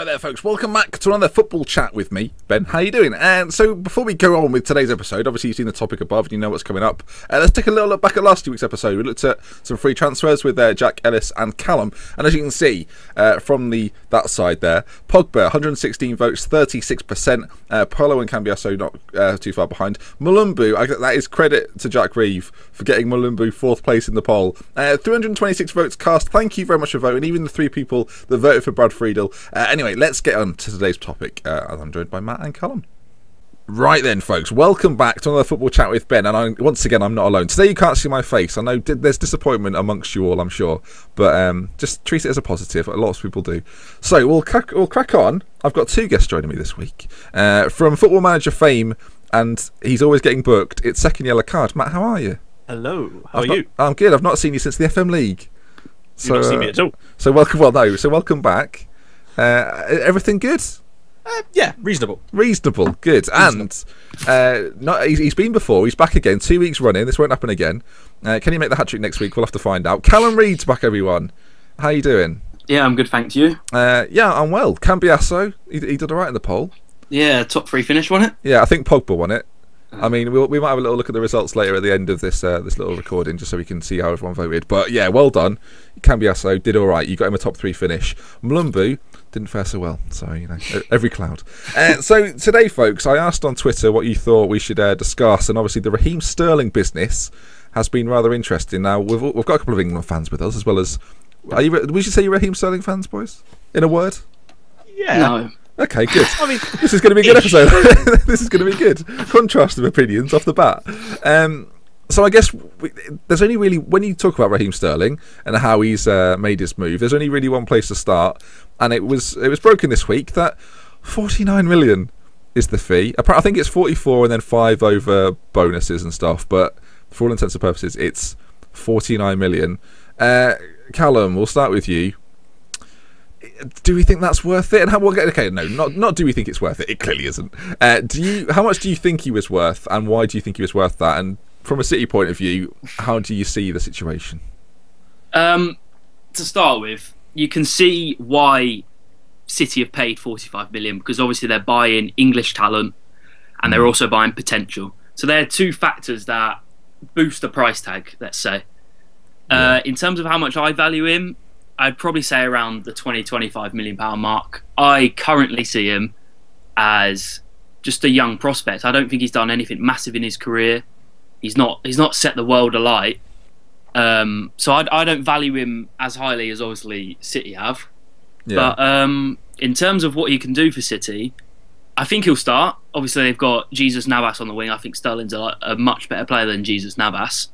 Right there, folks. Welcome back to another football chat with me, Ben. How you doing? And so, before we go on with today's episode, obviously you've seen the topic above and you know what's coming up. Let's take a little look back at last week's episode. We looked at some free transfers with Jack Ellis and Callum, and as you can see from that side there, Pogba 116 votes, 36%. Polo and Cambiasso not too far behind. Mulumbu, that is credit to Jack Reeve for getting Mulumbu fourth place in the poll. 326 votes cast. Thank you very much for voting. Even the 3 people that voted for Brad Friedel. Anyway, let's get on to today's topic, as I'm joined by Matt and Callum. Right then, folks, welcome back to another football chat with Ben, and once again, I'm not alone. Today you can't see my face. I know there's disappointment amongst you all, I'm sure, but just treat it as a positive. Lots of people do. So we'll crack on. I've got 2 guests joining me this week. From Football Manager fame, and he's always getting booked, it's Second Yellow Card. Matt, how are you? Hello, how are you? I'm good. I've not seen you since the FM League. You've not seen me at all. So welcome back. Everything good? Yeah, reasonable. Reasonable, good. And he's been before. He's back again. 2 weeks running. This won't happen again. Can he make the hat trick next week? We'll have to find out. Callum Reed's back, everyone. How you doing? Yeah, I'm good, thank you. Yeah, I'm well. Cambiasso, he did all right in the poll. Yeah, top 3 finish, won it? Yeah, I think Pogba won it. I mean, we might have a little look at the results later at the end of this little recording, just so we can see how everyone voted. But yeah, well done. Cambiasso did all right. You got him a top 3 finish. Mulumbu didn't fare so well. So, you know, every cloud. So today, folks, I asked on Twitter what you thought we should discuss, and obviously the Raheem Sterling business has been rather interesting. Now, we've got a couple of England fans with us, as well as... we should say you're Raheem Sterling fans, boys? In a word? Yeah. No. Okay, good. I mean, this is going to be a good episode. This is going to be good. Contrast of opinions off the bat. So I guess there's only really, when you talk about Raheem Sterling and how he's made his move, there's only really one place to start, and it was broken this week that 49 million is the fee. I think it's 44 and then 5 over bonuses and stuff, but for all intents and purposes, it's 49 million. Callum, we'll start with you. Do we think that's worth it? And not do we think it's worth it? It clearly isn't. How much do you think he was worth, and why do you think he was worth that? And from a City point of view, how do you see the situation? To start with, you can see why City have paid 45 million, because obviously they're buying English talent and they're also buying potential. So there are 2 factors that boost the price tag, let's say. In terms of how much I value him, I'd probably say around the £20-25 million mark. I currently see him as just a young prospect. I don't think he's done anything massive in his career. He's not set the world alight. So I don't value him as highly as obviously City have. Yeah. But in terms of what he can do for City, I think he'll start. Obviously, they've got Jesus Navas on the wing. I think Sterling's a much better player than Jesus Navas.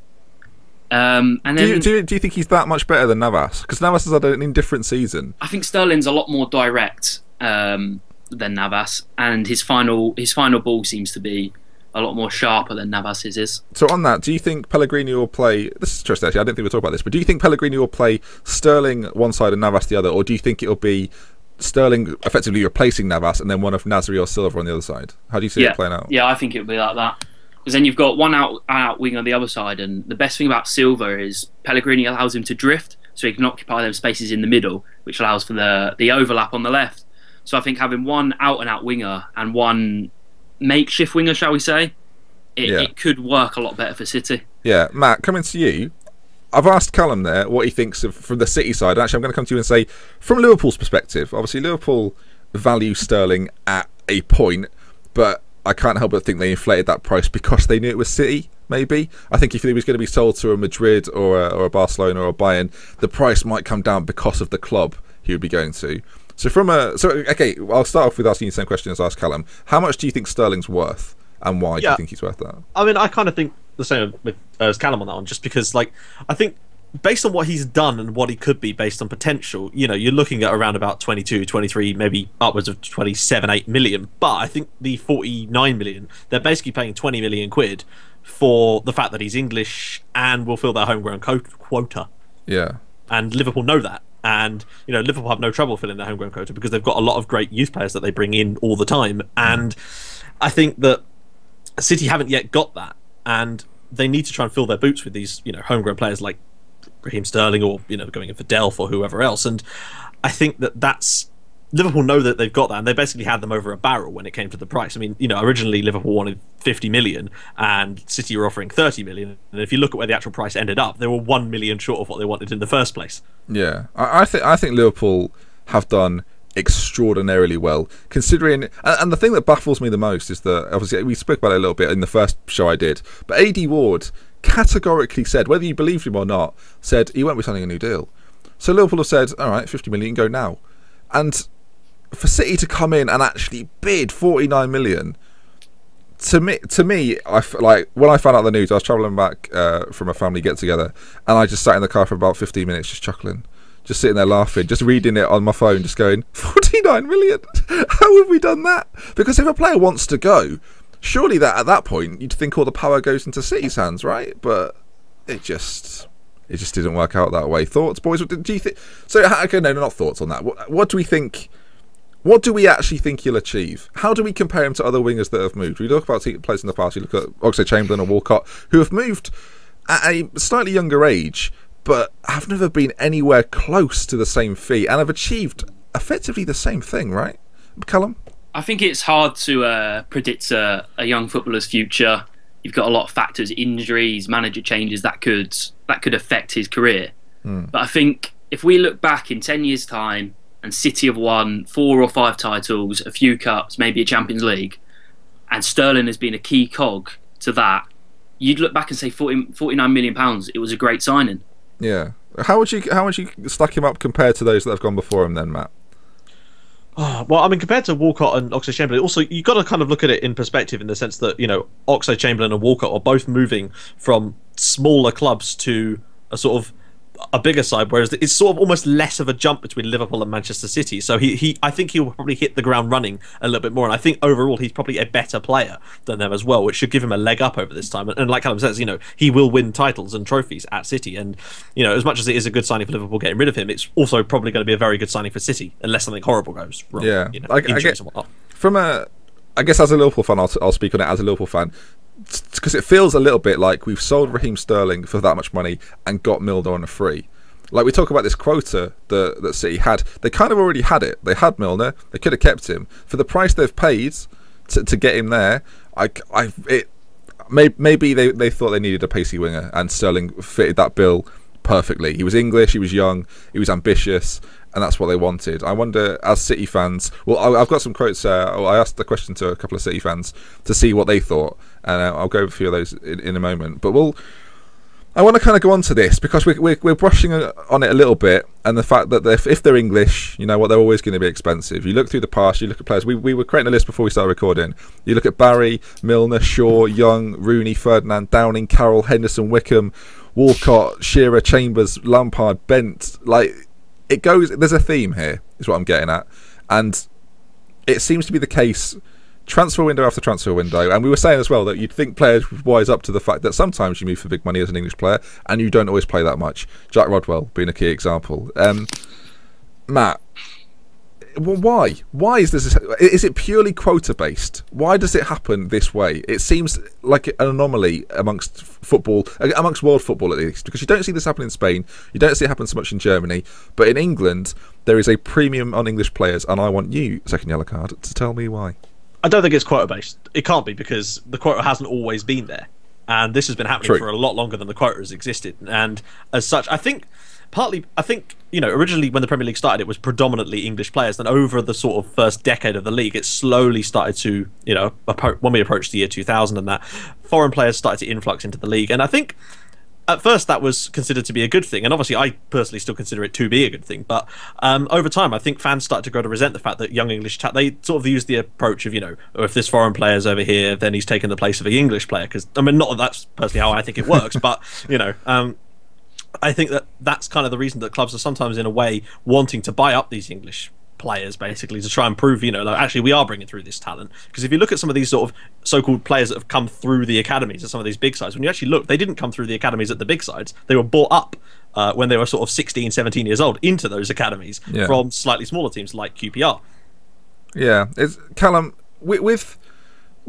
And then, do you think he's that much better than Navas? Because Navas has had an indifferent season. I think Sterling's a lot more direct than Navas, and his final ball seems to be a lot more sharper than Navas's is. So on that, do you think Pellegrini will play... This is interesting, actually. I didn't think we'd talk about this, but do you think Pellegrini will play Sterling one side and Navas the other, or do you think it'll be Sterling effectively replacing Navas and then one of Nasri or Silva on the other side? How do you see it playing out? Yeah, I think it'll be like that. Because then you've got one out wing on the other side, and the best thing about Silva is Pellegrini allows him to drift, so he can occupy them spaces in the middle, which allows for the overlap on the left. So I think having one out-and-out winger and one makeshift winger, shall we say, it could work a lot better for City. Yeah, Matt, coming to you, I've asked Callum there what he thinks from the City side. Actually, I'm going to come to you and say, from Liverpool's perspective, obviously Liverpool value Sterling at a point, but I can't help but think they inflated that price because they knew it was City, maybe. I think if he was going to be sold to a Madrid or a Barcelona or a Bayern, the price might come down because of the club he would be going to. So okay, I'll start off with asking you the same question as I asked Callum. How much do you think Sterling's worth, and why do you think he's worth that? I mean, I kind of think the same as Callum on that one, just because, I think based on what he's done and what he could be based on potential, you're looking at around about 22, 23, maybe upwards of 27, 8 million. But I think the 49 million, they're basically paying 20 million quid for the fact that he's English and will fill their homegrown quota. Yeah. And Liverpool know that. And, Liverpool have no trouble filling their homegrown quota because they've got a lot of great youth players that they bring in all the time. And I think that City haven't yet got that. And they need to try and fill their boots with these, homegrown players like Raheem Sterling or, going in for Delph or whoever else. And I think that that's Liverpool know that they've got that, and they basically had them over a barrel when it came to the price. I mean, originally Liverpool wanted 50 million, and City were offering 30 million. And if you look at where the actual price ended up, they were 1 million short of what they wanted in the first place. Yeah, I think Liverpool have done extraordinarily well, considering. And the thing that baffles me the most is that, obviously, we spoke about it a little bit in the first show I did, but AD Ward categorically said, whether you believed him or not, said he won't be signing a new deal. So Liverpool have said, all right, 50 million, go now. And for City to come in and actually bid 49 million, to me, like when I found out the news, I was travelling back from a family get together, and I just sat in the car for about 15 minutes, just chuckling, just sitting there laughing, just reading it on my phone, just going, 49 million? How have we done that? Because if a player wants to go, surely that at that point you'd think all the power goes into City's hands, right? But it just didn't work out that way. Thoughts, boys? Do you think? So, okay, no, not thoughts on that. What do we think? What do we actually think he'll achieve? How do we compare him to other wingers that have moved? We talk about players in the past. You look at Oxlade-Chamberlain or Walcott, who have moved at a slightly younger age, but have never been anywhere close to the same fee and have achieved effectively the same thing, right? Callum? I think it's hard to predict a young footballer's future. You've got a lot of factors, injuries, manager changes that could affect his career. But I think if we look back in 10 years' time and City have won 4 or 5 titles, a few cups, maybe a Champions League, and Sterling has been a key cog to that, you'd look back and say 49 million pounds. It was a great signing. Yeah. How would you stack him up compared to those that have gone before him then, Matt? Well, I mean, compared to Walcott and Oxlade-Chamberlain, also you've got to kind of look at it in perspective in the sense that Oxlade-Chamberlain and Walcott are both moving from smaller clubs to a sort of a bigger side, whereas it's sort of almost less of a jump between Liverpool and Manchester City. So I think he'll probably hit the ground running a little bit more, and I think overall he's probably a better player than them as well, which should give him a leg up over this time. And like Callum says, he will win titles and trophies at City, and as much as it is a good signing for Liverpool getting rid of him, it's also probably going to be a very good signing for City, unless something horrible goes wrong. Yeah, injuries and whatnot. I guess as a Liverpool fan, I'll speak on it as a Liverpool fan, because it feels a little bit like we've sold Raheem Sterling for that much money and got Milner on a free. Like we talk about this quota that City had, they kind of already had it. They had Milner, they could have kept him for the price they've paid to get him there. Maybe they thought they needed a pacey winger, and Sterling fitted that bill perfectly. He was English, he was young, he was ambitious, and that's what they wanted. I wonder, as City fans, well, I've got some quotes. I asked the question to a couple of City fans to see what they thought, and I'll go over a few of those in a moment. But I want to kind of go on to this because we're brushing on it a little bit, and the fact that if they're English, they're always going to be expensive. You look through the past, you look at players. We were creating a list before we started recording. You look at Barry, Milner, Shaw, Young, Rooney, Ferdinand, Downing, Carroll, Henderson, Wickham, Walcott, Shearer, Chambers, Lampard, Bent. Like it goes. There's a theme here, is what I'm getting at, and it seems to be the case. Transfer window after transfer window, and we were saying as well that you'd think players would wise up to the fact that sometimes you move for big money as an English player and you don't always play that much. Jack Rodwell being a key example. Matt, why is this? Is it purely quota based? Why does it happen this way? It seems like an anomaly amongst world football at least, because you don't see this happen in Spain, you don't see it happen so much in Germany, but in England there is a premium on English players, and I want you, second yellow card, to tell me why. I don't think it's quota based. It can't be, because the quota hasn't always been there, and this has been happening for a lot longer than the quota has existed. And as such, I think originally when the Premier League started, it was predominantly English players. Then over the sort of first decade of the league, it slowly started to when we approached the year 2000, and that foreign players started to influx into the league. And I think at first that was considered to be a good thing, and obviously I personally still consider it to be a good thing, but over time I think fans started to grow to resent the fact that young English they sort of use the approach of if this foreign player's over here, then he's taken the place of the English player, because not that that's personally how I think it works, but I think that's kind of the reason that clubs are sometimes in a way wanting to buy up these English players, basically to try and prove actually we are bringing through this talent. Because if you look at some of these sort of so-called players that have come through the academies of some of these big sides, when you actually look, they didn't come through the academies at the big sides. They were brought up when they were sort of 16, 17 years old into those academies from slightly smaller teams like QPR. Yeah, Callum, with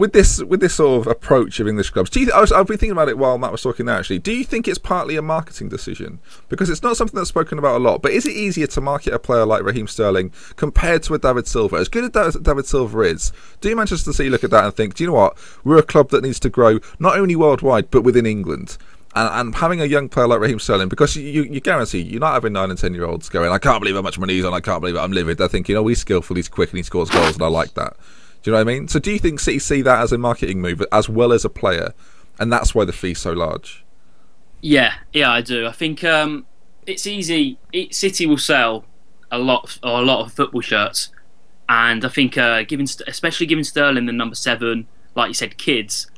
with this sort of approach of English clubs, I've been thinking about it while Matt was talking there, actually. Do you think it's partly a marketing decision? Because it's not something that's spoken about a lot, but is it easier to market a player like Raheem Sterling compared to a David Silva? As good as David Silva is, do Manchester City look at that and think, do you know what, we're a club that needs to grow not only worldwide but within England? And having a young player like Raheem Sterling, because you guarantee you're not having 9 and 10-year-olds going, I can't believe how much money he's on, I can't believe it, I'm livid. They're thinking, oh, he's skillful, he's quick, and he scores goals, and I like that. Do you know what I mean? So do you think City see that as a marketing move as well as a player, and that's why the fee's so large? Yeah, I do. I think it's easy. City will sell a lot of football shirts, and I think especially giving Sterling the number 7, like you said, kids.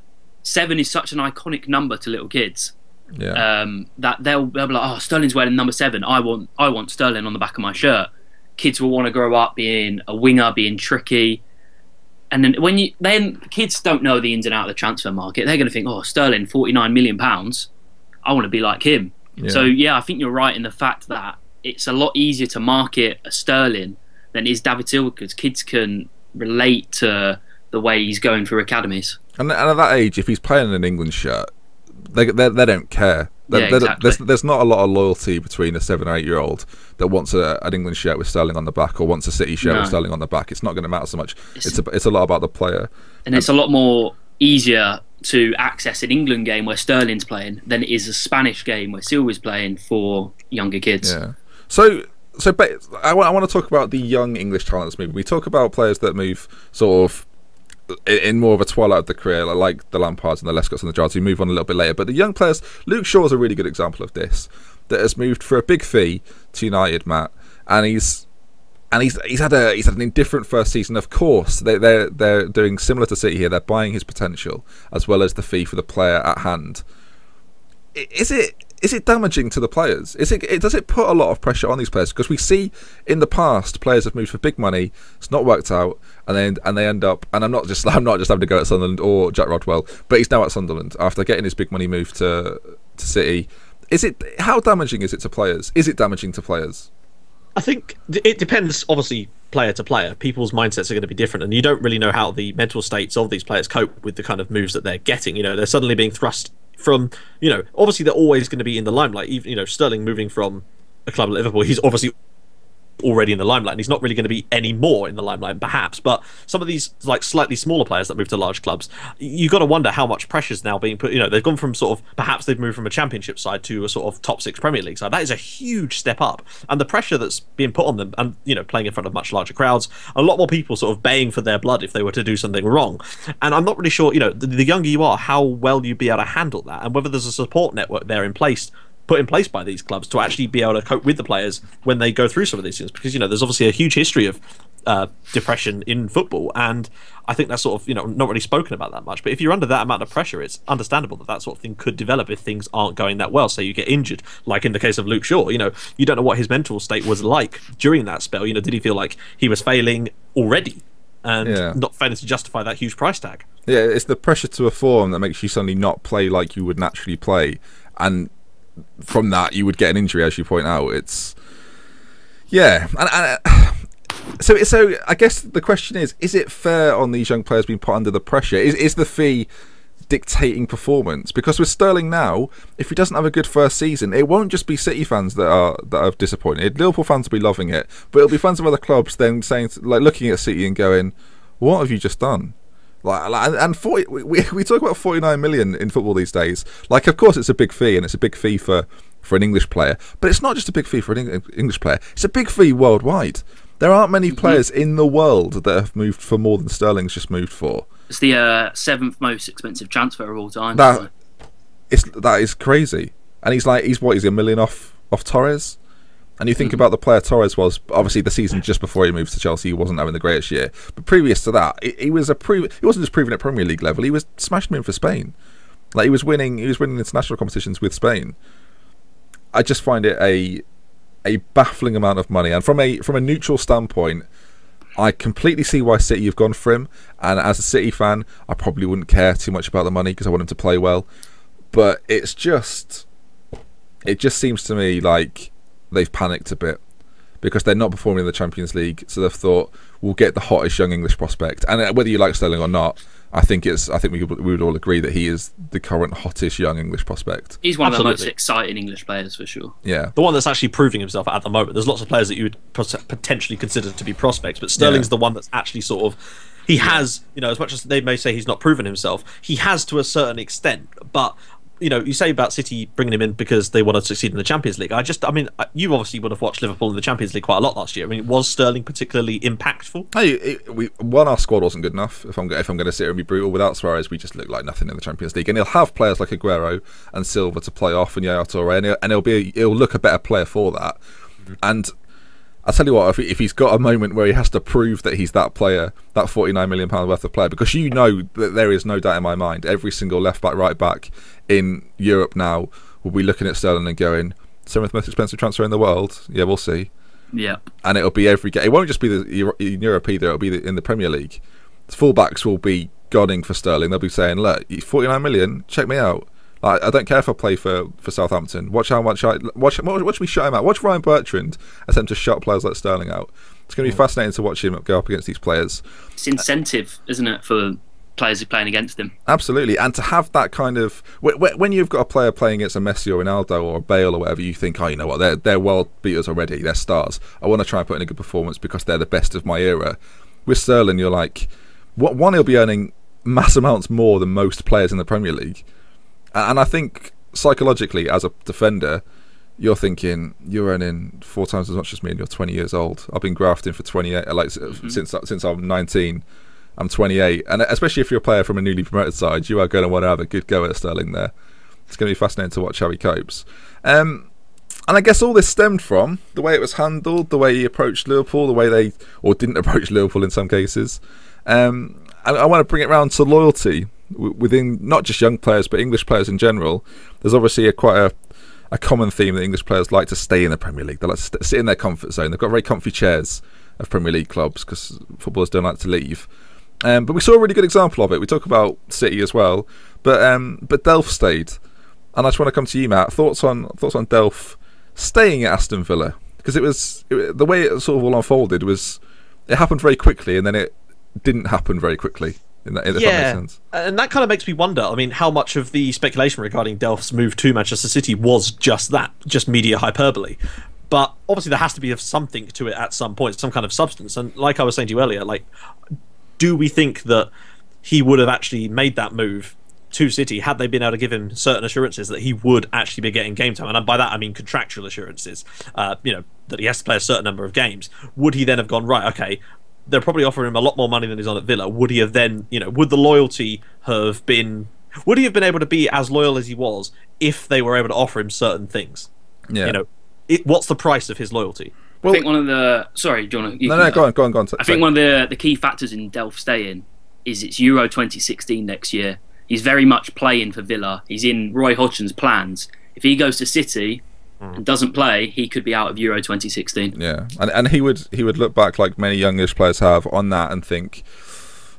7 is such an iconic number to little kids. Yeah. That they'll be like, oh, Sterling's wearing number 7. I want Sterling on the back of my shirt. Kids will want to grow up being a winger, being tricky. And then kids don't know the ins and outs of the transfer market. They're going to think, oh, Sterling, £49 million. I want to be like him. Yeah. So yeah, I think you're right in the fact that it's a lot easier to market a Sterling than it is David Silva, because kids can relate to the way he's going through academies. And at that age, if he's playing in an England shirt, they don't care. Exactly. There's not a lot of loyalty between a 7 or 8-year-old that wants an England shirt with Sterling on the back, or wants a City shirt with Sterling on the back. It's not going to matter so much. It's a lot about the player, and it's a lot more easier to access an England game where Sterling's playing than it is a Spanish game where Silva's playing for younger kids. Yeah. So I want to talk about the young English talents moving. We talk about players that move sort of in more of a twilight of the career, like the Lampards and the Lescotts and the Jards, who move on a little bit later. But the young players, Luke Shaw is a really good example of this, that has moved for a big fee to United, Matt, and he's had an indifferent first season. Of course, they're doing similar to City here. They're buying his potential as well as the fee for the player at hand. Is it damaging to the players? Does it put a lot of pressure on these players? Because we see in the past players have moved for big money, it's not worked out, and they end up. And I'm not just having to go at Sunderland or Jack Rodwell, but he's now at Sunderland after getting his big money move to City. How damaging is it to players? Is it damaging to players? I think it depends, obviously, player to player. People's mindsets are going to be different, and you don't really know how the mental states of these players cope with the kind of moves that they're getting. They're suddenly being thrust from, obviously they're always going to be in the limelight. Even, Sterling moving from a club like Liverpool, he's obviously already in the limelight, and he's not really going to be any more in the limelight, perhaps. But some of these like slightly smaller players that move to large clubs, you got to wonder how much pressure's now being put. They've gone from sort of, perhaps they've moved from a championship side to a sort of top 6 Premier League side. That is a huge step up, and the pressure that's being put on them, and playing in front of much larger crowds, a lot more people sort of baying for their blood if they were to do something wrong. And I'm not really sure, the younger you are, how well you'd be able to handle that, and whether there's a support network there put in place by these clubs to actually be able to cope with the players when they go through some of these things. Because there's obviously a huge history of depression in football, and I think that's sort of not really spoken about that much. But if you're under that amount of pressure, it's understandable that sort of thing could develop if things aren't going that well. Say you get injured, like in the case of Luke Shaw. You don't know what his mental state was like during that spell. Did he feel like he was failing already and not failing to justify that huge price tag? Yeah, it's the pressure to perform that makes you suddenly not play like you would naturally play, and from that you would get an injury, as you point out. It's so I guess the question is it fair on these young players being put under the pressure? Is the fee dictating performance? Because with Sterling now, if he doesn't have a good first season, it won't just be City fans that are disappointed. Liverpool fans will be loving it, but it'll be fans of other clubs then saying, like, looking at City and going, what have you just done? And 40, we talk about 49 million in football these days. Like, of course, it's a big fee, and it's a big fee for an English player. But it's not just a big fee for an English player. It's a big fee worldwide. There aren't many players in the world that have moved for more than Sterling's just moved for. It's the 7th most expensive transfer of all time. That is crazy. And he's a million off Torres. And you think about the player Torres was. Obviously, the season just before he moved to Chelsea, he wasn't having the greatest year. But previous to that, he wasn't just proven at Premier League level. He was smashing him for Spain. Like, he was winning international competitions with Spain. I just find it a baffling amount of money. And from a neutral standpoint, I completely see why City have gone for him. And as a City fan, I probably wouldn't care too much about the money because I want him to play well. But it just seems to me like they've panicked a bit because they're not performing in the Champions League, so they've thought, we'll get the hottest young English prospect. And whether you like Sterling or not, I think we would all agree that he is the current hottest young English prospect. He's one of the most Absolutely. exciting English players for sure. Yeah, The one that's actually proving himself at the moment. There's lots of players that you would potentially consider to be prospects, but Sterling's the one that's actually sort of. He has, as much as they may say he's not proven himself, he has to a certain extent. But you say about City bringing him in because they want to succeed in the Champions League. You obviously would have watched Liverpool in the Champions League quite a lot last year. I mean, was Sterling particularly impactful? Our squad wasn't good enough. If I'm going to sit here and be brutal, without Suarez, we just look like nothing in the Champions League. And he'll have players like Aguero and Silva to play off, and Yaya Touré, and he'll look a better player for that. Mm-hmm. And I'll tell you what, if he's got a moment where he has to prove that he's that player, that £49 million worth of player, because that there is no doubt in my mind, every single left back, right back in Europe now will be looking at Sterling and going, seventh most expensive transfer in the world. Yeah, we'll see. Yeah. And it'll be every game. It won't just be in Europe either, it'll be in the Premier League. The fullbacks will be gunning for Sterling. They'll be saying, look, 49 million, check me out. I don't care if I play for Southampton. Watch how much watch me shut him out. Watch Ryan Bertrand attempt to shut players like Sterling out. It's going to be fascinating to watch him go up against these players. It's incentive, isn't it, for players who are playing against him? Absolutely, and to have that kind of when you've got a player playing against a Messi or Ronaldo or a Bale or whatever, you think, oh, you know what, they're world beaters already. They're stars. I want to try and put in a good performance because they're the best of my era. With Sterling, you're like, he'll be earning mass amounts more than most players in the Premier League. And I think psychologically, as a defender, you're thinking you're earning 4 times as much as me, and you're 20 years old. I've been grafting for 28, since I'm 19. I'm 28, and especially if you're a player from a newly promoted side, you are going to want to have a good go at Sterling there. It's going to be fascinating to watch how he copes. And I guess all this stemmed from the way it was handled, the way he approached Liverpool, the way they didn't approach Liverpool in some cases. I want to bring it round to loyalty within not just young players but English players in general. There's obviously quite a common theme that English players like to stay in the Premier League. They like to sit in their comfort zone. They've got very comfy chairs of Premier League clubs because footballers don't like to leave. But we saw a really good example of it. We talk about City as well, but Delph stayed, and I just want to come to you, Matt. Thoughts on Delph staying at Aston Villa, because the way it sort of all unfolded was it happened very quickly, and then it didn't happen very quickly. If that makes sense. And that kind of makes me wonder. I mean, how much of the speculation regarding Delph's move to Manchester City was just media hyperbole? But obviously, there has to be something to it at some point, some kind of substance. And like I was saying to you earlier, do we think that he would have actually made that move to City had they been able to give him certain assurances that he would actually be getting game time? And by that I mean contractual assurances. That he has to play a certain number of games. Would he then have gone, right, okay, they're probably offering him a lot more money than he's on at Villa? Would he have then, would the loyalty have been... Would he have been able to be as loyal as he was if they were able to offer him certain things? Yeah. What's the price of his loyalty? Well, I think one of the... Sorry, do you want to... No, go on. I think one of the key factors in Delph staying is it's Euro 2016 next year. He's very much playing for Villa. He's in Roy Hodgson's plans. If he goes to City and doesn't play, he could be out of Euro 2016. Yeah, and he would look back like many young English players have on that and think,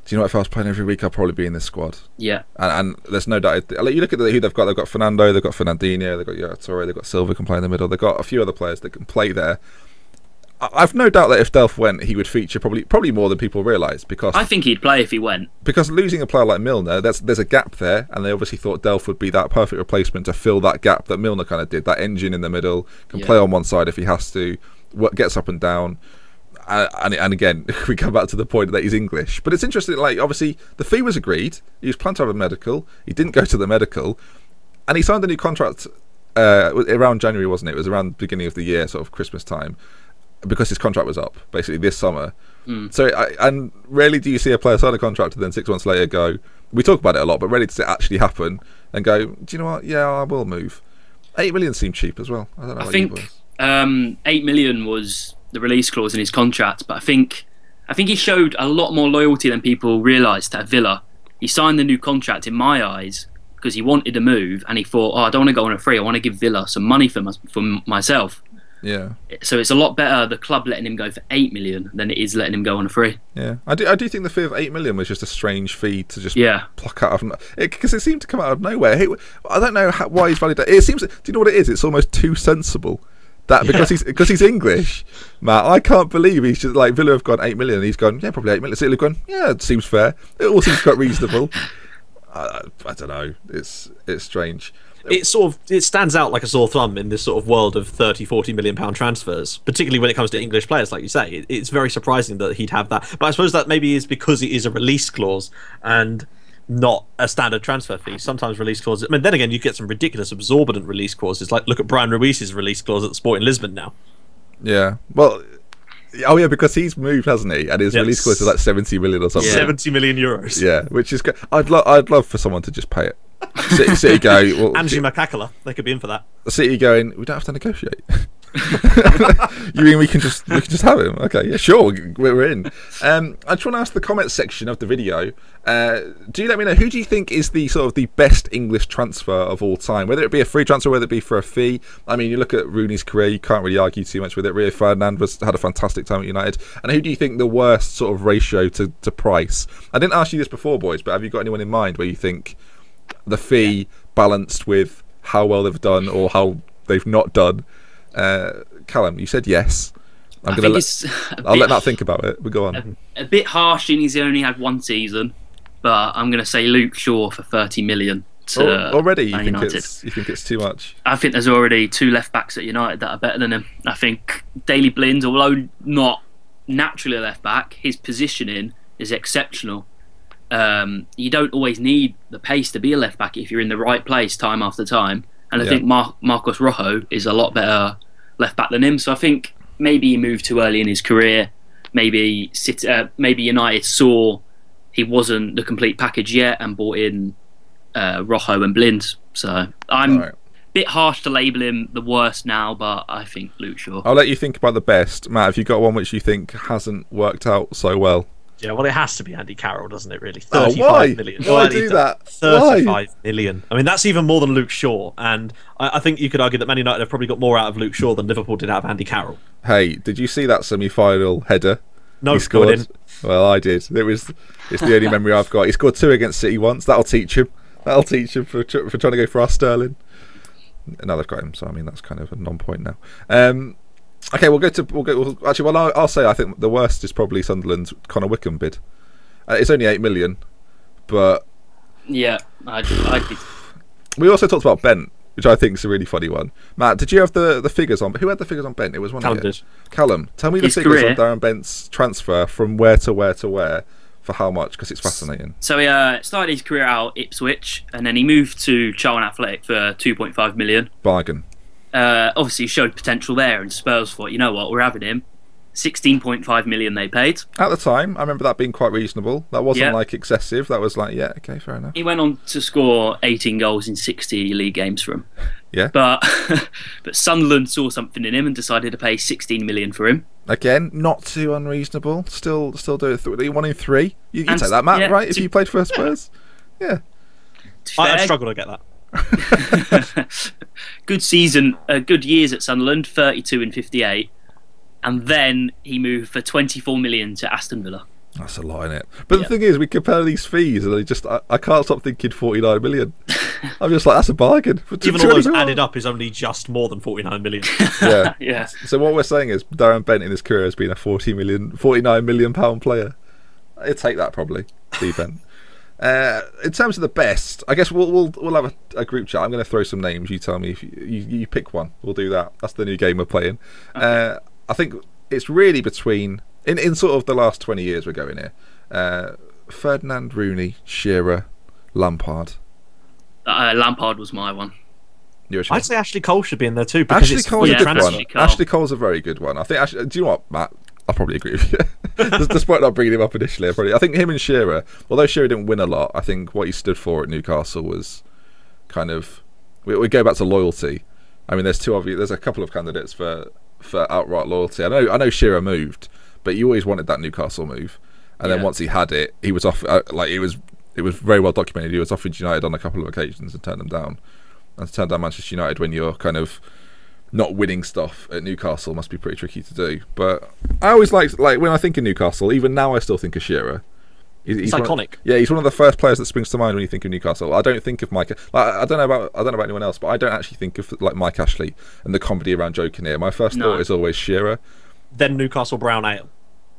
do you know what, if I was playing every week, I'd probably be in this squad. Yeah. And there's no doubt. You look at who they've got. They've got Fernando, they've got Fernandinho, they've got Yaya Touré, they've got Silva can play in the middle. They've got a few other players that can play there. I've no doubt that if Delph went, he would feature probably more than people realise. Because I think he'd play if he went. Because losing a player like Milner, there's a gap there, and they obviously thought Delph would be that perfect replacement to fill that gap that Milner kind of did. That engine in the middle, can play on one side if he has to, gets up and down. And again, we come back to the point that he's English. But it's interesting, obviously, the fee was agreed. He was planned to have a medical. He didn't go to the medical. And he signed a new contract around January, wasn't it? It was around the beginning of the year, sort of Christmas time, because his contract was up, basically, this summer. So, and rarely do you see a player sign a contract and then 6 months later go, we talk about it a lot, but rarely does it actually happen, and go, do you know what, yeah, I will move. 8 million seemed cheap as well. I don't know. I think 8 million was the release clause in his contract, but I think he showed a lot more loyalty than people realised at Villa. He signed the new contract, in my eyes, because he wanted to move, and he thought, I don't want to go on a free, I want to give Villa some money for myself. Yeah. So it's a lot better the club letting him go for 8 million than it is letting him go on a free. Yeah, I do think the fee of 8 million was just a strange fee to just pluck out of, because it seemed to come out of nowhere. I don't know why he's valued. It seems. Do you know what it is? It's almost too sensible That because he's English, Matt. I can't believe he's just like Villa have gone 8 million. And he's gone, yeah, probably 8 million. City have gone, yeah, it seems fair. It all seems quite reasonable. I don't know. It's strange. It stands out like a sore thumb in this sort of world of 30-40 million pound transfers, particularly when it comes to English players, like you say. It's very surprising that he'd have that. But I suppose that maybe is because it is a release clause and not a standard transfer fee. Sometimes release clauses. I mean, then again, you get some ridiculous, exorbitant release clauses. Like look at Brian Ruiz's release clause at the Sporting Lisbon now. Yeah. Well. Oh yeah, because he's moved, hasn't he? And his release clause is like 70 million or something. 70 million euros. Yeah, which is good. I'd love for someone to just pay it. City go. Well, Angie Makakala, they could be in for that. City going. We don't have to negotiate. You mean we can just have him? Okay, yeah, sure, we're in. I just want to ask the comments section of the video. Do you let me know who do you think is the sort of the best English transfer of all time? Whether it be a free transfer, whether it be for a fee. I mean, you look at Rooney's career, you can't really argue too much with it. Rio Ferdinand had a fantastic time at United. And who do you think the worst sort of ratio to price? I didn't ask you this before, boys, but have you got anyone in mind where you think the fee balanced with how well they've done or how they've not done? Callum, you said yes. I'll let Matt think about it. We go on. A bit harsh in he's only had one season, but I'm going to say Luke Shaw for 30 million to already. You United. think it's too much? I think there's already two left backs at United that are better than him. I think Daley Blind, although not naturally a left back, his positioning is exceptional. You don't always need the pace to be a left back if you're in the right place time after time. And I think Marcos Rojo is a lot better left back than him. So I think maybe he moved too early in his career. Maybe United saw he wasn't the complete package yet and brought in Rojo and Blind. So I'm a bit harsh to label him the worst now, but I think Luke Shaw. I'll let you think about the best. Matt, have you got one which you think hasn't worked out so well? Yeah, well, it has to be Andy Carroll, doesn't it, really? 35 million. Why do that? 35 million. I mean, that's even more than Luke Shaw. And I think you could argue that Man United have probably got more out of Luke Shaw than Liverpool did out of Andy Carroll. Hey, did you see that semi-final header? No, he scored. I didn't. Well, I did. It's the only memory I've got. He scored 2 against City once. That'll teach him. For trying to go for our Sterling. Now they've got him, so I mean that's kind of a non-point now. Okay, I'll say I think the worst is probably Sunderland's Connor Wickham bid. It's only 8 million, but yeah, I'd be. We also talked about Bent, which I think is a really funny one. Matt, did you have the figures on? Who had the figures on Bent? It was one Callum of you. did. Callum, tell me the figures on Darren Bent's transfer from where to where to where for how much? Because it's fascinating. So he started his career out at Ipswich, and then he moved to Charlton Athletic for 2.5 million. Bargain. Obviously showed potential there, and Spurs thought, you know what, we're having him. 16.5 million they paid. At the time, I remember that being quite reasonable. That wasn't like excessive. That was like, yeah, okay, fair enough. He went on to score 18 goals in 60 league games for him. Yeah. But Sunderland saw something in him and decided to pay 16 million for him. Again, not too unreasonable. Still do it. 1 in 3. You can take that, Matt, right? If you played for Spurs, yeah. I'd struggle to get that. Good season, good years at Sunderland, 32 and 58, and then he moved for 24 million to Aston Villa. That's a lot, isn't it? But the thing is, we compare these fees, and I can't stop thinking 49 million. I'm just like, that's a bargain. Even all those added up is only just more than 49 million. Yeah, yeah. So what we're saying is, Darren Bent in his career has been a 49 million pound player. I'd take that probably, Steve Bent. In terms of the best, I guess we'll have a group chat. I'm going to throw some names. You tell me if you pick one. We'll do that. That's the new game we're playing. Okay. I think it's really between in sort of the last 20 years we're going here. Ferdinand, Rooney, Shearer, Lampard. Lampard was my one. I'd say Ashley Cole should be in there too. Because Ashley Cole's a good one. Ashley Cole's a very good one. I think. Do you know what, Matt? I'll probably agree with you. Despite not bringing him up initially, I think him and Shearer, although Shearer didn't win a lot, I think what he stood for at Newcastle was kind of. We go back to loyalty. I mean, there's a couple of candidates for outright loyalty. I know Shearer moved, but you always wanted that Newcastle move, and then once he had it, he was off. It was very well documented. He was offered United on a couple of occasions and turned them down. And to turn down Manchester United when you're kind of not winning stuff at Newcastle must be pretty tricky to do. But I always like when I think of Newcastle, even now I still think of Shearer. It's iconic. He's one of the first players that springs to mind when you think of Newcastle. I don't think of Mike. I don't know about anyone else, but I don't actually think of like Mike Ashley and the comedy around Joe Kinnear. My first thought is always Shearer, then Newcastle Brown Ale,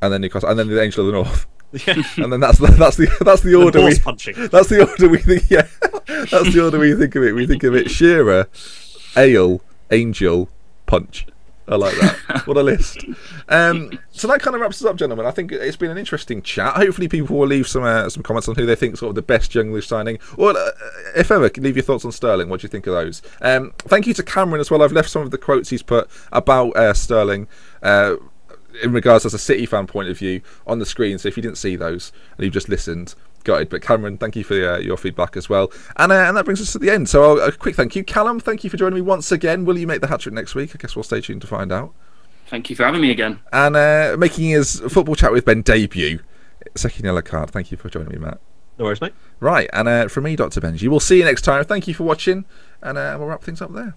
and then Newcastle, and then the Angel of the North. Yeah. And then that's the order we punching. That's the order we think. Yeah, that's the order we think of it. We think of it: Shearer, Ale, Angel, Punch. I like that. What a list. So that kind of wraps us up, gentlemen. I think it's been an interesting chat. Hopefully people will leave some comments on who they think sort of the best young English signing. Or if ever, leave your thoughts on Sterling. What do you think of those? Thank you to Cameron as well. I've left some of the quotes he's put about Sterling in regards as a City fan point of view on the screen. So if you didn't see those and you've just listened, gutted. But Cameron, thank you for your feedback as well. And that brings us to the end. So a quick thank you. Callum, thank you for joining me once again. Will you make the hat-trick next week? I guess we'll stay tuned to find out. Thank you for having me again. And making his Football Chat with Ben debut, second yellow card. Thank you for joining me, Matt. No worries, mate. Right, and from me, Dr. Benji. We'll see you next time. Thank you for watching, and we'll wrap things up there.